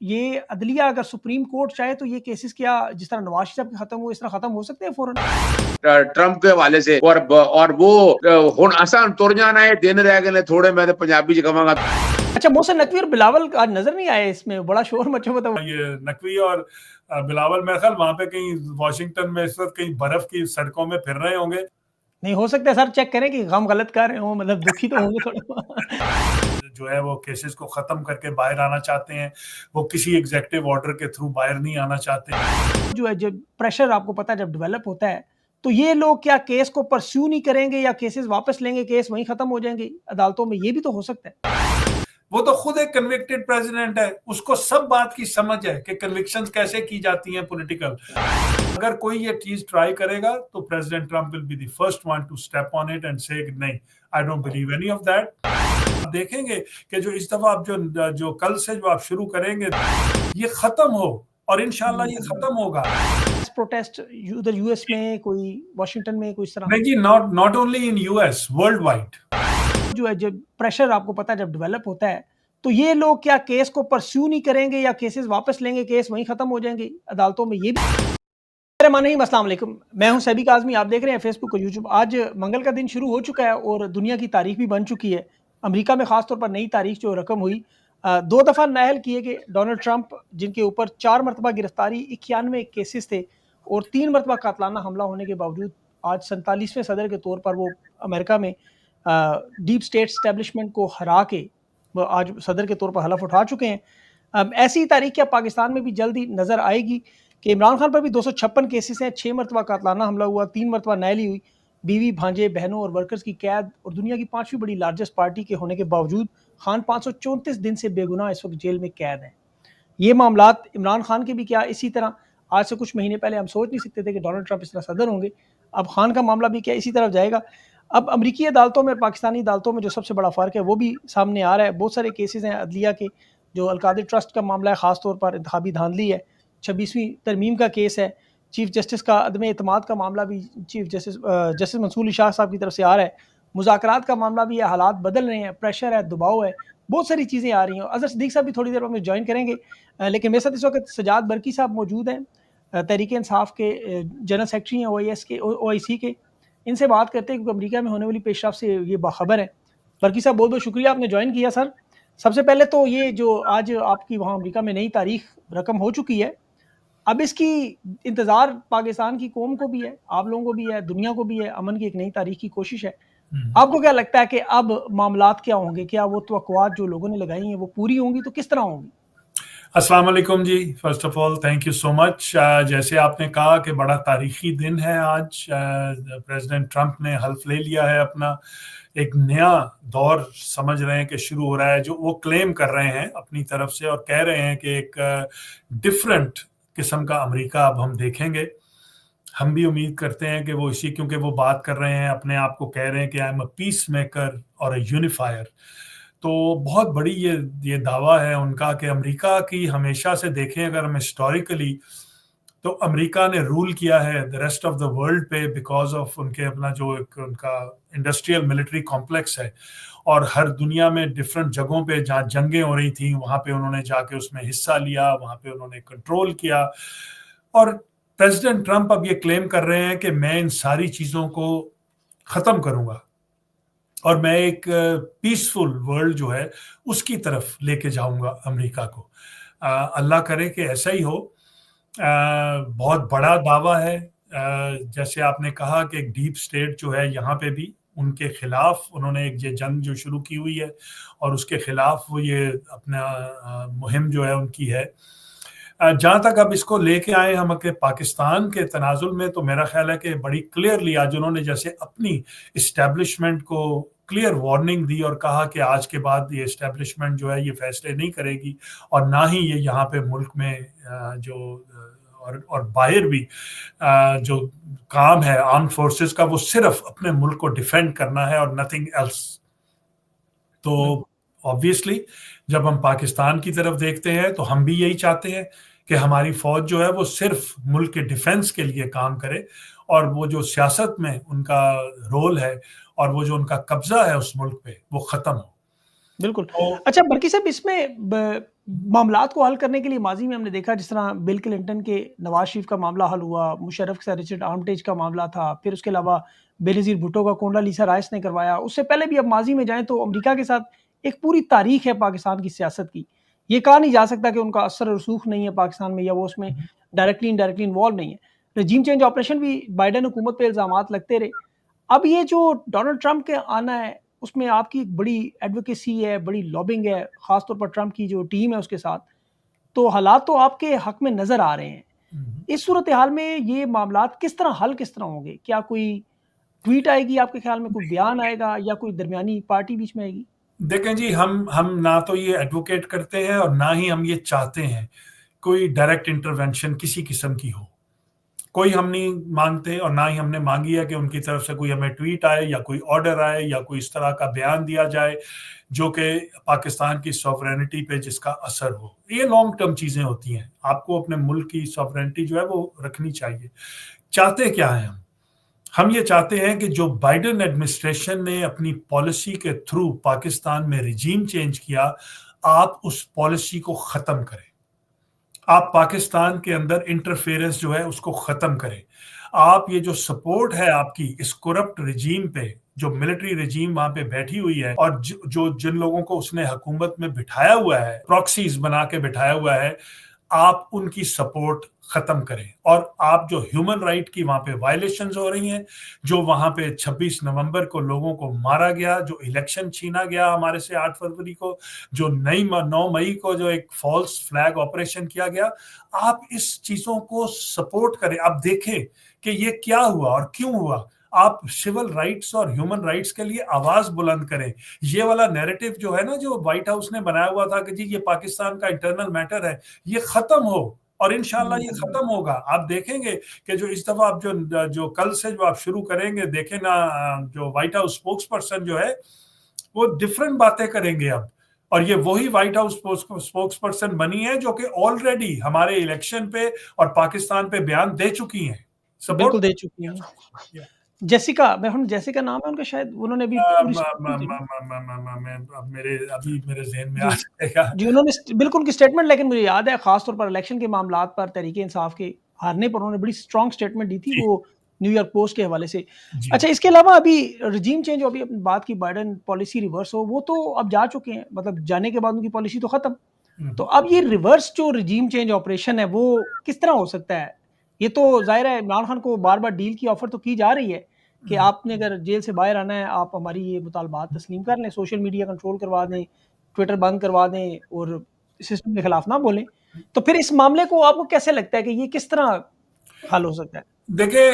ये अदलिया अगर सुप्रीम कोर्ट चाहे तो ये केसेस क्या जिस तरह नवाज शरीफ के खत्म हुए इस तरह खत्म हो सकते हैं फौरन? ट्रंप के हवाले से और वो हुण असां तुर जाना है, दिन रह गए थोड़े, मैं तो पंजाबी च कहांगा। अच्छा, मोहसिन नकवी और बिलावल आज नजर नहीं आए, इसमें बड़ा शोर मचा हुआ था। ये नकवी और बिलावल मेरे ख्याल वहां पे कहीं वॉशिंगटन में इस वक्त कहीं बर्फ की सड़कों में फिर रहे होंगे। नहीं हो सकता है सर, चेक करें कि हम गलत कर रहे हो, मतलब दुखी तो होंगे थोड़ा। जो है वो केसेस को खत्म करके बाहर आना चाहते हैं, वो किसी एग्जीक्यूटिव ऑर्डर के थ्रू बाहर नहीं आना चाहते। जो है जब प्रेशर आपको पता है जब डेवलप होता है तो ये लोग क्या केस को परस्यू नहीं करेंगे या केसेस वापस लेंगे, केस वहीं खत्म हो जाएंगे अदालतों में, ये भी तो हो सकता है। वो तो खुद एक कन्विक्टेड प्रेसिडेंट है, उसको सब बात की समझ है कि कन्विक्शंस कैसे की जाती हैं पॉलिटिकल। अगर कोई ये चीज ट्राई करेगा तो president Trump will be the first one two step on it and से नहीं, I don't believe any of that. आप देखेंगे कि जो इस दफा आप जो कल से जो आप शुरू करेंगे ये खत्म हो, और इंशाल्लाह ये खत्म होगा। प्रोटेस्ट उधर यूएस में, कोई वाशिंगटन में, कोई इस तरह नहीं जी, not only in US, world wide. जो है जब प्रेशर आपको पता है जब डेवलप होता है तो ये लोग क्या केस को परस्यू नहीं करेंगे या केसेस वापस लेंगे, केस वहीं खत्म हो जाएंगे अदालतों में, ये भी मेरा मानना है। अस्सलाम वालेकुम, मैं हूं सैबिक आज़मी, आप देख रहे हैं फेसबुक और यूट्यूब। आज मंगल का दिन शुरू हो चुका है और दुनिया की तारीख भी बन चुकी है। अमेरिका में खासतौर पर नई तारीख जो रकम हुई, 2 दफ़ा नाअहल किए गए डोनाल्ड ट्रंप, जिनके ऊपर 4 मरतबा गिरफ्तारी, 91 केसेस थे और 3 मरतबा कातलाना हमला होने के बावजूद आज 47वें सदर के तौर पर वो अमेरिका में डीप स्टेट एस्टेब्लिशमेंट को हरा के वो आज सदर के तौर पर हलफ उठा चुके हैं। ऐसी तारीख क्या पाकिस्तान में भी जल्दी नज़र आएगी कि इमरान खान पर भी 256 केसेस हैं, 6 मरतबा कातलाना हमला हुआ, 3 मरतबा नाअहली हुई, बीवी, भांजे, बहनों और वर्कर्स की कैद, और दुनिया की 5वीं बड़ी लार्जेस्ट पार्टी के होने के बावजूद खान 534 दिन से बेगुनाह इस वक्त जेल में कैद हैं। ये मामलात इमरान खान के भी क्या इसी तरह, आज से कुछ महीने पहले हम सोच नहीं सकते थे कि डोनाल्ड ट्रंप इस तरह सदर होंगे, अब खान का मामला भी क्या इसी तरफ जाएगा। अब अमरीकी अदालतों में पाकिस्तानी अदालतों में जो सबसे बड़ा फ़र्क है वो भी सामने आ रहा है। बहुत सारे केसेस हैं अदलिया के, जो अलकादिर ट्रस्ट का मामला है, ख़ासतौर पर इंतखाबी धांधली है, 26वीं तरमीम का केस है, चीफ जस्टिस का अदम एतमाद का मामला भी चीफ जस्टिस मंसूर अली शाह साहब की तरफ से आ रहा है, मुज़ाकरात का मामला भी है, हालात बदल रहे हैं, प्रेशर है, दबाव है, बहुत सारी चीज़ें आ रही हैं। अज़हर सिद्दीक़ साहब भी थोड़ी देर में ज्वाइन करेंगे, लेकिन मेरे साथ इस वक्त सजाद बरकी साहब मौजूद हैं, तहरीक इंसाफ के जनरल सेक्रेटरी हैं, OIC के। इनसे बात करते हैं क्योंकि अमेरिका में होने वाली पेशरफ से ये बाखबर है। बरकी साहब, बहुत बहुत शुक्रिया आपने ज्वाइन किया सर। सबसे पहले तो ये जो आज आपकी वहाँ अमेरिका में नई तारीख रकम हो चुकी है, अब इसकी इंतज़ार पाकिस्तान की कौम को भी है, आप लोगों को भी है, दुनिया को भी है, अमन की एक नई तारीख की कोशिश है। आपको क्या लगता है कि अब मामलात क्या होंगे? क्या वो तवक्कुआत जो लोगों ने लगाई हैं वो पूरी होंगी, तो किस तरह होंगी? अस्सलाम वालेकुम जी, first of all thank you so much. जैसे आपने कहा कि बड़ा तारीखी दिन है आज, प्रेसिडेंट ट्रंप ने हल्फ ले लिया है अपना, एक नया दौर समझ रहे हैं कि शुरू हो रहा है, जो वो क्लेम कर रहे हैं अपनी तरफ से और कह रहे हैं कि एक डिफरेंट किस्म का अमेरिका अब हम देखेंगे। हम भी उम्मीद करते हैं कि वो इसी, क्योंकि वो बात कर रहे हैं, अपने आप को कह रहे हैं कि I am a peace maker और अ यूनिफायर। तो बहुत बड़ी ये दावा है उनका कि अमेरिका की, हमेशा से देखें अगर हम हिस्टोरिकली, तो अमेरिका ने रूल किया है the rest of the world पे बिकॉज ऑफ उनके अपना जो एक उनका इंडस्ट्रियल मिलिट्री कॉम्प्लेक्स है, और हर दुनिया में डिफरेंट जगहों पे जहाँ जंगें हो रही थी वहाँ पे उन्होंने जाके उसमें हिस्सा लिया, वहाँ पे उन्होंने कंट्रोल किया। और प्रेसिडेंट ट्रंप अब ये क्लेम कर रहे हैं कि मैं इन सारी चीज़ों को ख़त्म करूँगा और मैं एक पीसफुल वर्ल्ड जो है उसकी तरफ लेके जाऊंगा अमेरिका को। अल्लाह करे कि ऐसा ही हो। बहुत बड़ा दावा है। जैसे आपने कहा कि एक डीप स्टेट जो है यहाँ पे भी उनके खिलाफ उन्होंने एक ये जंग जो शुरू की हुई है और उसके खिलाफ वो ये अपना मुहिम जो है उनकी है। जहाँ तक अब इसको लेके आए हम के पाकिस्तान के तनाजुल में, तो मेरा ख्याल है कि बड़ी क्लियरली आज उन्होंने जैसे अपनी इस्टेब्लिशमेंट को क्लियर वार्निंग दी और कहा कि आज के बाद ये इस्टेब्लिशमेंट जो है ये फैसले नहीं करेगी और ना ही ये यहाँ पे मुल्क में जो और बाहर भी जो काम है आर्म फोर्सेस का, वो सिर्फ अपने मुल्क को डिफेंड करना है और नथिंग एल्स। तो ऑब्वियसली जब हम पाकिस्तान की तरफ देखते हैं तो हम भी यही चाहते हैं कि हमारी फौज जो है वो सिर्फ मुल्क के डिफेंस के लिए काम करे और वो जो सियासत में उनका रोल है और वो जो उनका कब्जा है उस मुल्क पे वो खत्म हो। बिल्कुल। अच्छा बरकी साहब, इसमें मामलात को हल करने के लिए माजी में हमने देखा जिस तरह बिल क्लिंटन के नवाज शरीफ का मामला हल हुआ, मुशर्रफ के साथ रिचर्ड आर्मिटेज का मामला था, फिर उसके अलावा बेनज़ीर भुट्टो का कोंडालीसा राइस ने करवाया। उससे पहले भी अब माजी में जाएँ तो अमेरिका के साथ एक पूरी तारीख है पाकिस्तान की सियासत की। ये कहा नहीं जा सकता कि उनका असर और रसूख नहीं है पाकिस्तान में या वो उसमें डायरेक्टली इनडायरेक्टली इन्वॉल्व नहीं है। रजीम चेंज ऑपरेशन भी बाइडेन हुकूमत पे इल्ज़ामात लगते रहे। अब ये जो डोनाल्ड ट्रंप के आना है, उसमें आपकी एक बड़ी एडवोकेसी है, बड़ी लॉबिंग है, ख़ास तौर पर ट्रंप की जो टीम है उसके साथ। तो हालात तो आपके हक में नज़र आ रहे हैं। इस सूरत-ए-हाल में ये मामलात किस तरह होंगे? क्या कोई ट्वीट आएगी आपके ख़्याल में, कोई बयान आएगा या कोई दरमियानी पार्टी बीच में आएगी? देखें जी, हम ना तो ये एडवोकेट करते हैं और ना ही हम ये चाहते हैं कोई डायरेक्ट इंटरवेंशन किसी किस्म की हो। कोई हम नहीं मांगते और ना ही हमने मांगी है कि उनकी तरफ से कोई हमें ट्वीट आए या कोई ऑर्डर आए या कोई इस तरह का बयान दिया जाए जो कि पाकिस्तान की सॉवरेनिटी पे जिसका असर हो। ये लॉन्ग टर्म चीज़ें होती हैं। आपको अपने मुल्क की सॉवरेनिटी जो है वो रखनी चाहिए। चाहते क्या हैं हम ये चाहते हैं कि जो बाइडेन एडमिनिस्ट्रेशन ने अपनी पॉलिसी के थ्रू पाकिस्तान में रिजीम चेंज किया, आप उस पॉलिसी को ख़त्म करें। आप पाकिस्तान के अंदर इंटरफेरेंस जो है उसको ख़त्म करें। आप ये जो सपोर्ट है आपकी इस करप्ट रिजीम पे, जो मिलिट्री रिजीम वहाँ पे बैठी हुई है और जो जिन लोगों को उसने हुकूमत में बिठाया हुआ है, प्रॉक्सीज बना के बिठाया हुआ है, आप उनकी सपोर्ट खत्म करें। और आप जो ह्यूमन राइट की वहां पे वायलेशंस हो रही हैं, जो वहां पे 26 नवंबर को लोगों को मारा गया, जो इलेक्शन छीना गया हमारे से 8 फरवरी को, जो 9 मई को जो एक फॉल्स फ्लैग ऑपरेशन किया गया, आप इस चीजों को सपोर्ट करें। आप देखें कि ये क्या हुआ और क्यों हुआ। आप सिविल राइट्स और ह्यूमन राइट्स के लिए आवाज बुलंद करें। ये वाला नैरेटिव जो है ना, जो व्हाइट हाउस ने बनाया हुआ था कि जी ये पाकिस्तान का इंटरनल मैटर है, ये खत्म हो और इंशाल्लाह ये खत्म होगा। आप देखेंगे कि जो इस दफा आप जो कल से जो आप शुरू करेंगे, देखें ना, जो व्हाइट हाउस स्पोक्स पर्सन जो है वो डिफरेंट बातें करेंगे अब। और ये वही व्हाइट हाउस स्पोक्स पर्सन बनी है जो कि ऑलरेडी हमारे इलेक्शन पे और पाकिस्तान पे बयान दे चुकी हैं। बिल्कुल दे चुकी हैं। जेसिका, जेसिका नाम है उनका शायद, उन्होंने भी पूरी मेरे ज़हन में आ जाएगा। जी, उन्होंने बिल्कुल उनकी स्टेटमेंट, लेकिन मुझे याद है खास तौर पर इलेक्शन के मामलात पर तहरीके इंसाफ के हारने पर उन्होंने बड़ी स्ट्रॉन्ग स्टेटमेंट दी थी, वो न्यूयॉर्क पोस्ट के हवाले से। अच्छा, इसके अलावा अभी रिजीम चेंज, अभी अपनी बात की बाइडेन पॉलिसी रिवर्स हो, वो तो अब जा चुके हैं, मतलब जाने के बाद उनकी पॉलिसी तो खत्म। तो अब ये रिवर्स जो रिजीम चेंज ऑपरेशन है वो किस तरह हो सकता है? ये तो ज़ाहिर है इमरान खान को बार-बार डील की ऑफर तो की जा रही है कि आपने अगर जेल से बाहर आना है, आप हमारी ये मुतालबात तस्लीम कर लें, सोशल मीडिया कंट्रोल करवा दें, ट्विटर बंद करवा दें और सिस्टम के खिलाफ ना बोलें। तो फिर इस मामले को आपको कैसे लगता है कि ये किस तरह हल हो सकता है? देखिए,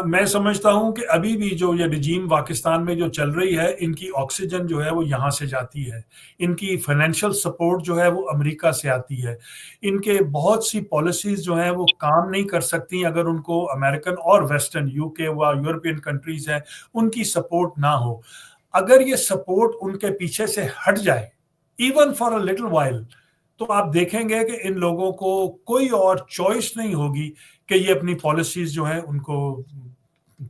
मैं समझता हूं कि अभी भी जो ये रिजीम पाकिस्तान में जो चल रही है, इनकी ऑक्सीजन जो है वो यहाँ से जाती है। इनकी फाइनेंशियल सपोर्ट जो है वो अमेरिका से आती है। इनके बहुत सी पॉलिसीज जो हैं वो काम नहीं कर सकती अगर उनको अमेरिकन और वेस्टर्न, यूके व यूरोपियन कंट्रीज हैं, उनकी सपोर्ट ना हो। अगर ये सपोर्ट उनके पीछे से हट जाए, even for a little while, तो आप देखेंगे कि इन लोगों को कोई और चॉइस नहीं होगी कि ये अपनी पॉलिसीज जो है उनको,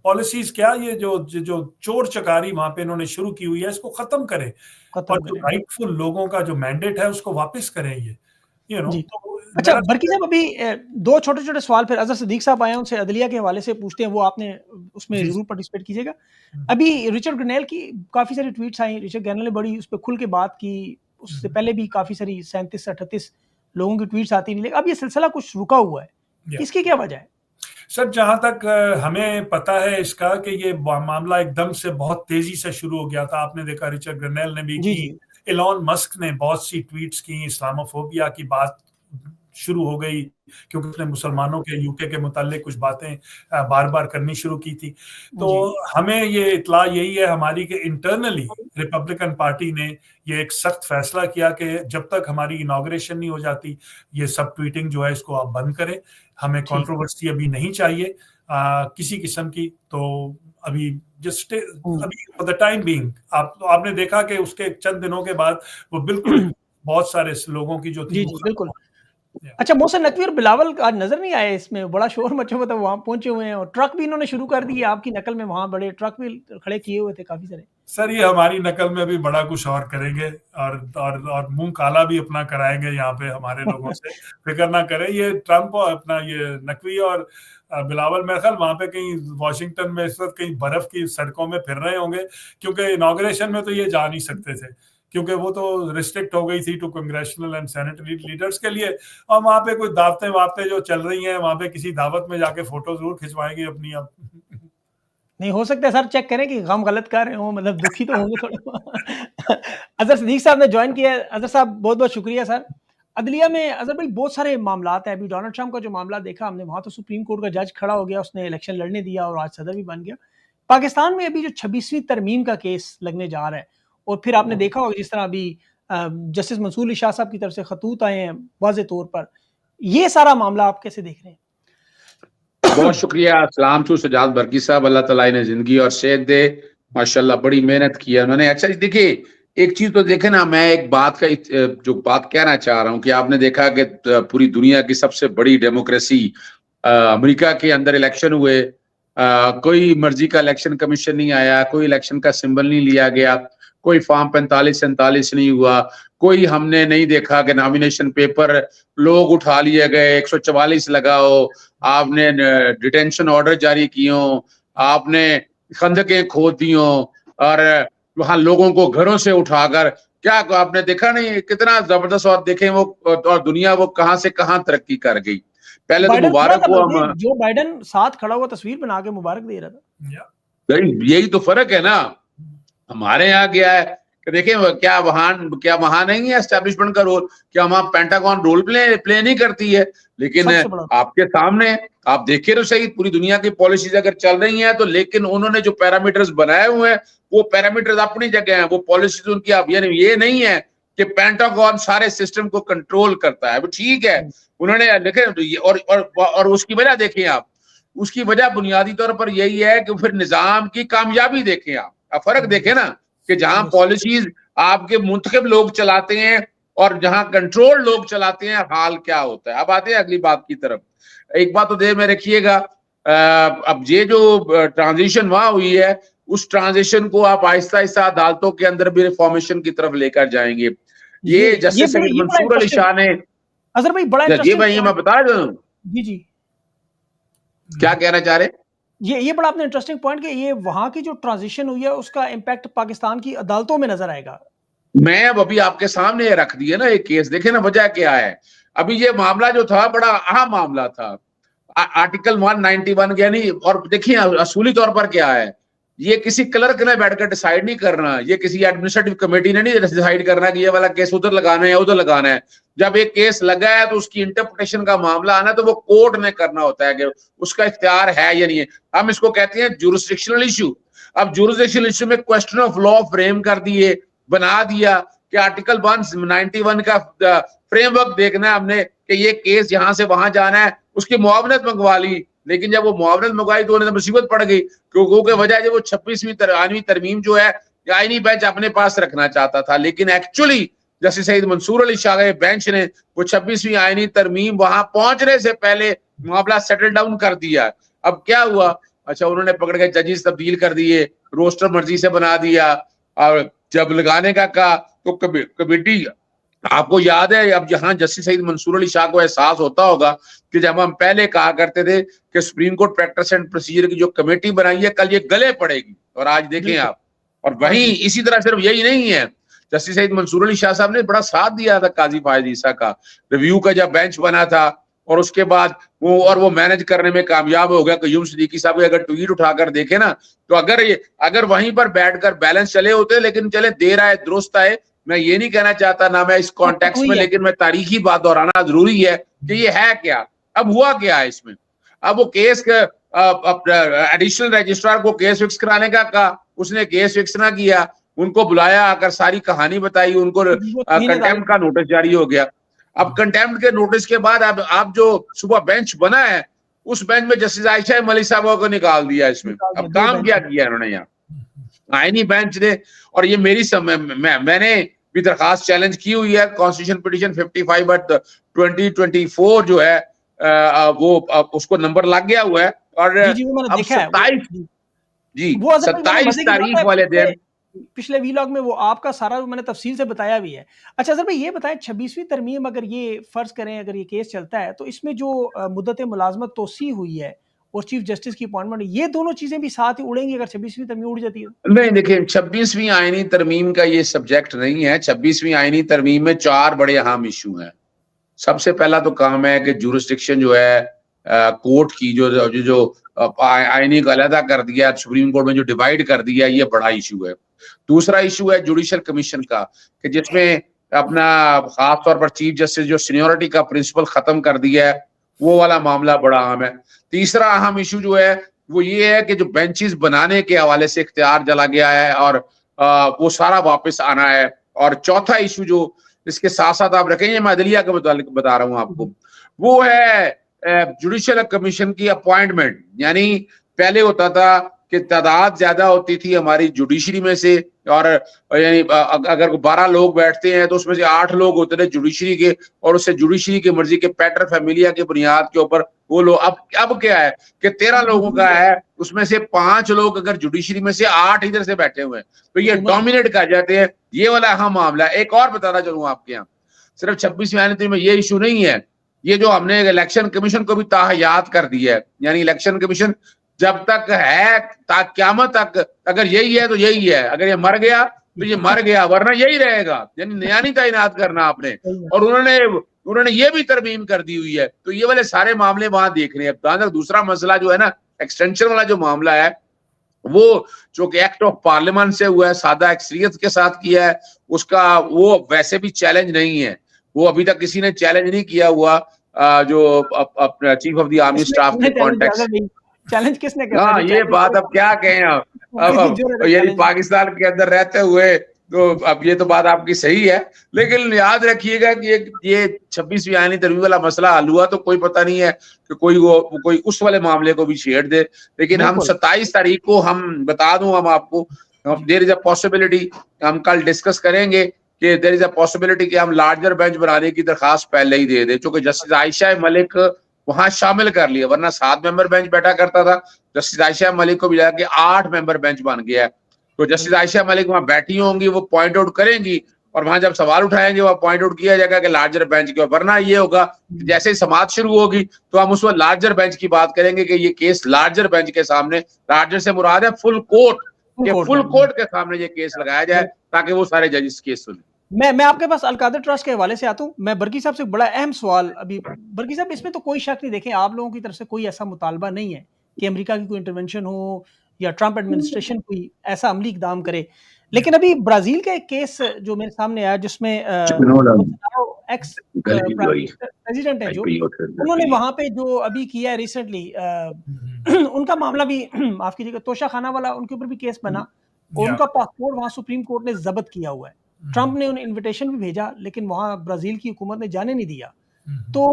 पॉलिसीज क्या, ये जो चोर चकारी वहां पे इन्होंने शुरू की हुई है, इसको खत्म करें और जो राइटफुल लोगों का जो मैंडेट है उसको वापस करें। ये तो अच्छा, बरकी साहब, अभी दो छोटे-छोटे सवाल फिर अज़हर सिद्दीक साहब आए हैं, उनसे अदलिया के हवाले से पूछते हैं, वो आपने उसमें ज़रूर पार्टिसिपेट कीजिएगा। अभी रिचर्ड ग्रनेल की काफ़ी सारी ट्वीट्स आई, रिचर्ड ग्रनेल ने बड़ी उस पे खुल के बात की, उससे पहले भी काफ़ी सारी 37 से 38 लोगों की ट्वीट्स आती रही, लेकिन अब ये सिलसिला कुछ रुका हुआ है। इसकी क्या वजह है? सर, जहां तक हमें पता है इसका कि ये मामला एकदम से बहुत तेजी से शुरू हो गया था। आपने देखा रिचर्ड ग्रनेल ने भी की, इलॉन मस्क ने बहुत सी ट्वीट्स की, इस्लामोफोबिया की बात शुरू हो गई क्योंकि उसने मुसलमानों के, यूके के मुताल्लिक कुछ बातें बार बार करनी शुरू की थी। तो हमें ये इत्ला यही है हमारी कि इंटरनली रिपब्लिकन पार्टी ने ये एक सख्त फैसला किया कि जब तक हमारी इनॉग्रेशन नहीं हो जाती, ये सब ट्वीटिंग जो है इसको आप बंद करें। हमें कंट्रोवर्सी अभी नहीं चाहिए किसी किस्म की। तो अभी जस्ट अभी फॉर द टाइम बीइंग आपने देखा कि उसके चंद दिनों के बाद वो बिल्कुल बहुत सारे लोगों की जो थी, बिल्कुल। अच्छा, मोहसिन नकवी और बिलावल आज नजर नहीं आए, इसमें बड़ा शोर मचा हुआ था, वहां पहुंचे हुए हैं और ट्रक भी इन्होंने शुरू कर दिए आपकी नकल में, वहां बड़े ट्रक भी खड़े किए हुए थे काफी सारे। सर ये हमारी नकल में भी बड़ा कुछ और करेंगे और मुंह काला भी अपना कराएंगे यहाँ पे हमारे लोगों से, फिक्र ना करें। ये ट्रम्प और अपना ये नकवी और बिलावल मेरे ख्याल वहां पे कहीं वॉशिंगटन में इस वक्त कहीं बर्फ की सड़कों में फिर रहे होंगे, क्योंकि इनॉग्रेशन में तो ये जा नहीं सकते थे, क्योंकि वो तो रिस्ट्रिक्ट हो गई थी to congressional and senatory leaders के लिए। और वहां पे कोई दावतें वावतें जो चल रही हैं, वहां पे किसी दावत में जाके फोटो जरूर खिंचवाएंगे अपनी। अब नहीं हो सकता है सर, चेक करें कि हम गलत कर रहे हो, मतलब दुखी तो होंगे थोड़ा। अजहर सिद्दीक साहब ने ज्वाइन किया है। अजहर साहब बहुत बहुत शुक्रिया सर। अदलिया में अजहर भाई बहुत सारे मामलात हैं। अभी डोनाल्ड ट्रंप का जो मामला देखा हमने, वहां तो सुप्रीम कोर्ट का जज खड़ा हो गया, उसने इलेक्शन लड़ने दिया और आज सदर भी बन गया। पाकिस्तान में अभी जो 26वीं तरमीम का केस लगने जा रहा है, और फिर आपने देखा होगा जिस तरह अभी जस्टिस मंसूर अली शाह साहब की तरफ से खतूत आए हैं वाज़े तौर पर, ये सारा मामला आप कैसे देख रहे हैं? बहुत शुक्रिया। अस्सलाम टू सजाद बरकी साहब, अल्लाह ताला इन्हें जिंदगी और सेहत दे, माशाल्लाह बड़ी मेहनत की है उन्होंने। अच्छा देखिए, एक चीज तो देखे ना, मैं एक बात का जो बात कहना चाह रहा हूँ कि आपने देखा कि पूरी दुनिया की सबसे बड़ी डेमोक्रेसी अमेरिका के अंदर इलेक्शन हुए, कोई मर्जी का इलेक्शन कमीशन नहीं आया, कोई इलेक्शन का सिंबल नहीं लिया गया, कोई फॉर्म 45-47 नहीं हुआ, कोई हमने नहीं देखा कि नॉमिनेशन पेपर लोग उठा लिए गए, 144 लगाओ, आपने डिटेंशन ऑर्डर जारी कियो, आपने खंदकें खोद दियो, और वहां लोगों को घरों से उठाकर, क्या आपने देखा नहीं कितना जबरदस्त? और देखें वो, और दुनिया वो कहां से कहां तरक्की कर गई। पहले तो मुबारक हो, हम जो बाइडन साथ खड़ा हुआ तस्वीर बना के मुबारक दे रहा था। यही तो फर्क है ना। हमारे यहाँ क्या है कि देखें, क्या वहां नहीं है एस्टेब्लिशमेंट का रोल? क्या वहां पेंटागन रोल प्ले नहीं करती है? लेकिन आपके सामने आप देखिए तो सही, पूरी दुनिया की पॉलिसीज अगर चल रही हैं तो, लेकिन उन्होंने जो पैरामीटर्स बनाए हुए हैं वो पैरामीटर्स अपनी जगह हैं, वो पॉलिसीज उनकी। अब ये नहीं है कि पेंटागन सारे सिस्टम को कंट्रोल करता है, वो ठीक है उन्होंने देखे। और उसकी वजह देखें आप, उसकी वजह बुनियादी तौर पर यही है कि फिर निजाम की कामयाबी देखें आप, फर्क देखें ना, कि जहां पॉलिसीज आपके मुंतखब लोग चलाते हैं और जहां कंट्रोल लोग चलाते हैं, हाल क्या होता है। अब आते हैं अगली बात की तरफ। एक बात तो देर में रखिएगा, अब ये जो ट्रांजिशन वहां हुई है, उस ट्रांजिशन को आप आहिस्ता आहिस्ता अदालतों के अंदर भी रिफॉर्मेशन की तरफ लेकर जाएंगे। ये जस्टिस मंसूर अली शाह ने, अजहर भाई बड़ा ये भाई मैं बता दूं, जी क्या कहना चाह रहे? ये बड़ा आपने इंटरेस्टिंग पॉइंट कि ये वहां की जो ट्रांजिशन हुई है उसका इम्पैक्ट पाकिस्तान की अदालतों में नजर आएगा। मैं अब अभी आपके सामने रख दिए ना एक केस, देखे ना वजह क्या है। अभी ये मामला जो था बड़ा अहम मामला था, आर्टिकल 191 यानी, और देखिए असूली तौर पर क्या है, ये किसी क्लर्क ने बैठकर डिसाइड नहीं करना, ये किसी एडमिनिस्ट्रेटिव कमेटी ने नहीं डिसाइड करना कि ये वाला केस उधर लगाना है या उधर लगाना है। जब एक केस लगा है तो उसकी इंटरप्रिटेशन का मामला आना तो वो कोर्ट ने करना होता है कि उसका इख्तियार है या नहीं है। हम इसको कहते हैं जुरिसडिक्शनल इशू। अब जुरिसडिक्शनल इशू में क्वेश्चन ऑफ लॉ फ्रेम कर दिए, बना दिया कि आर्टिकल 191 का फ्रेमवर्क देखना है हमने कि ये केस यहां से वहां जाना है, उसकी मुआवनत मंगवा ली। लेकिन जब वो मुआवनत मंगवाई तो उन्हें तो मुसीबत पड़ गई, क्योंकि वजह जो वो 26वीं आईनी तरमीम जो है, आईनी बेंच अपने पास रखना चाहता था, लेकिन एक्चुअली जस्टिस सईद मंसूर अली शाह के बेंच ने वो 26वीं आईनी तरमीम वहां पहुंचने से पहले मामला सेटल डाउन कर दिया। अब क्या हुआ, अच्छा उन्होंने पकड़ के जजेस तब्दील कर दिए, रोस्टर मर्जी से बना दिया, और जब लगाने का कहा तो कमेटी, आपको याद है अब जहां जस्टिस सईद मंसूर अली शाह को एहसास होता होगा कि जब हम पहले कहा करते थे कि supreme court practice and procedure की जो कमेटी बनाई है कल ये गले पड़ेगी, और आज देखें आप। और वहीं इसी तरह सिर्फ यही नहीं है, जस्टिस सईद मंसूर अली शाह साहब ने बड़ा साथ दिया था काजी फायद ईसा का, रिव्यू का जब बेंच बना था, और उसके बाद वो मैनेज करने में कामयाब हो गया। कयूम सिद्दीकी साहब अगर ट्वीट उठाकर देखे ना, तो अगर वहीं पर बैठकर बैलेंस चले होते, लेकिन चले देर आए दुरुस्त आए। मैं ये नहीं कहना चाहता ना मैं इस कॉन्टेक्स्ट में, लेकिन मैं तारीखी बात दोहराना जरूरी है कि ये है क्या, अब हुआ क्या है इसमें। अब वो केस एडिशनल रजिस्ट्रार को केस फिक्स कराने का कहा, उसने केस फिक्स ना किया, उनको बुलाया, आकर सारी कहानी बताई, उनको कंटेम्प्ट का नोटिस जारी हो गया। अब कंटेम्प्ट के नोटिस के बाद अब जो सुबह बेंच बना है, उस बेंच में जस्टिस आयशा मलिक साहब को निकाल दिया इसमें। अब काम क्या किया इन्होंने यहाँ आईनी बेंच ने, और ये मेरी मैंने भी दरखास्त चैलेंज की हुई है, कॉन्स्टिट्यूशन पिटीशन 55/2024 जो है वो उसको नंबर लग गया हुआ है। और अब 27 तारीख वाले दिन पिछले वीलॉग में वो आपका सारा मैंने तफसील से बताया भी है। अच्छा सर भाई ये बताएं 26वीं तरमीम अगर ये फ़र्ज़ करें अगर ये केस चलता है तो इसमें जो मुद्दत मुलाज़मत तोसी हुई है और चीफ जस्टिस की अपॉइंटमेंट ये दोनों चीज़ें भी साथ ही उड़ेंगी अगर 26वीं तरमीम उड़ जाती है? नहीं देखिए 26वीं आईनी तरमीम का ये सब्जेक्ट नहीं है। 26वीं आईनी तरमीम में 4 बड़े अहम इशू हैं। सबसे पहला तो काम है कि जुरिस्डिक्शन जो है कोर्ट की जो आईनी को अलहदा कर दिया, सुप्रीम कोर्ट में जो डिवाइड कर दिया, ये बड़ा इशू है। दूसरा इशू है जुडिशल कमीशन का कि जिसमें अपना खास तौर पर चीफ जस्टिस जो सीनियोरिटी का प्रिंसिपल खत्म कर दिया है, वो वाला मामला बड़ा अहम है। तीसरा अहम इशू जो है वो ये है कि जो बेंचेस बनाने के हवाले से इख्तियार चला गया है और वो सारा वापस आना है। और चौथा इशू जो इसके साथ साथ आप रखेंगे, मैं अदलिया के मुतालिक बता रहा हूं आपको, वो है जुडिशियल कमीशन की अपॉइंटमेंट। यानी पहले होता था कि तादाद ज्यादा होती थी हमारी जुडिशरी में से, और यानी अगर 12 लोग बैठते हैं तो उसमें से 8 लोग होते थे जुडिशरी के, और उससे जुडिशरी की मर्जी के पैटर फैमिलिया के बुनियाद के ऊपर वो लोग। अब क्या है कि 13 लोगों का है, उसमें से 5 लोग अगर जुडिशरी में से 8 इधर से बैठे हुए हैं तो ये डोमिनेट कर जाते हैं। ये वाला अहम मामला है। एक और बताना चलूँ आपके यहाँ, सिर्फ 26वीं आईनी में ये इशू नहीं है, ये जो हमने इलेक्शन कमीशन को भी ताहयात कर दिया है। यानी इलेक्शन कमीशन जब तक है क़यामत तक अगर यही है तो यही है, अगर ये मर गया तो ये मर गया, वरना यही रहेगा। यानी नया नहीं तैनात करना आपने। और उन्होंने ये भी तरमीम कर दी हुई है। तो ये वाले सारे मामले वहां देख रहे हैं। जहां तक दूसरा मसला जो है ना, एक्सटेंशन वाला जो मामला है, वो जो कि एक्ट ऑफ पार्लियामेंट से हुआ है, सादा अक्सरियत के साथ किया है, उसका वो वैसे भी चैलेंज नहीं है। वो अभी तक किसी ने चैलेंज नहीं किया हुआ, जो अपना chief of the army staff के कॉन्टेक्स्ट। चैलेंज किसने करा? हाँ, ये बात अब क्या कहें अब यानी पाकिस्तान के अंदर रहते हुए तो अब ये तो बात आपकी सही है, लेकिन याद रखिएगा कि ये 26वीं आईनी तरमीम वाला मसला हल हुआ तो कोई पता नहीं है कि कोई उस वाले मामले को भी छेड़ दे। लेकिन हम 27 तारीख को, हम बता दूं हम आपको, देयर इज अ पॉसिबिलिटी, हम कल डिस्कस करेंगे कि देयर इज अ पॉसिबिलिटी कि हम लार्जर बेंच बनाने की दरखास्त पहले ही दे दें, क्योंकि जस्टिस आयशा मलिक वहां शामिल कर लिया, वरना 7 मेंबर बेंच बैठा करता था। जस्टिस आयशा मलिक को भी जाके 8 मेंबर बेंच बन गया है। तो जस्टिस आयशा मलिक वहां बैठी होंगी, वो पॉइंट आउट करेंगी, और वहां जब सवाल उठाएंगे वहां पॉइंट आउट किया जाएगा कि लार्जर बेंच के ऊपर। वरना ये होगा कि जैसे ही समाअत शुरू होगी तो हम उस वक्त लार्जर बेंच की बात करेंगे कि ये केस लार्जर बेंच के सामने, लार्जर से मुराद है फुल कोर्ट के सामने ये केस लगाया जाए, ताकि वो सारे जजेस केस सुने। मैं आपके पास अलकादर ट्रस्ट के हवाले से आता हूँ। मैं बरकी साहब से बड़ा अहम सवाल, अभी बरकी साहब इसमें तो कोई शक नहीं, देखें आप लोगों की तरफ से कोई ऐसा मुतालबा नहीं है कि अमेरिका की कोई इंटरवेंशन हो या ट्रंप एडमिनिस्ट्रेशन कोई ऐसा अमली इकदाम करे। लेकिन अभी ब्राजील का एक केस जो मेरे सामने आया जिसमें एक्स प्रेसिडेंट है जो, उन्होंने वहां पे जो अभी किया है रिसेंटली, उनका मामला भी माफ कीजिएगा तोशा खाना वाला, उनके ऊपर भी केस बना और उनका पासपोर्ट वहां सुप्रीम कोर्ट ने जब्त किया हुआ है। ट्रंप ने उन्हें इनविटेशन भी भेजा लेकिन वहां ब्राजील की हुकूमत ने जाने नहीं दिया। तो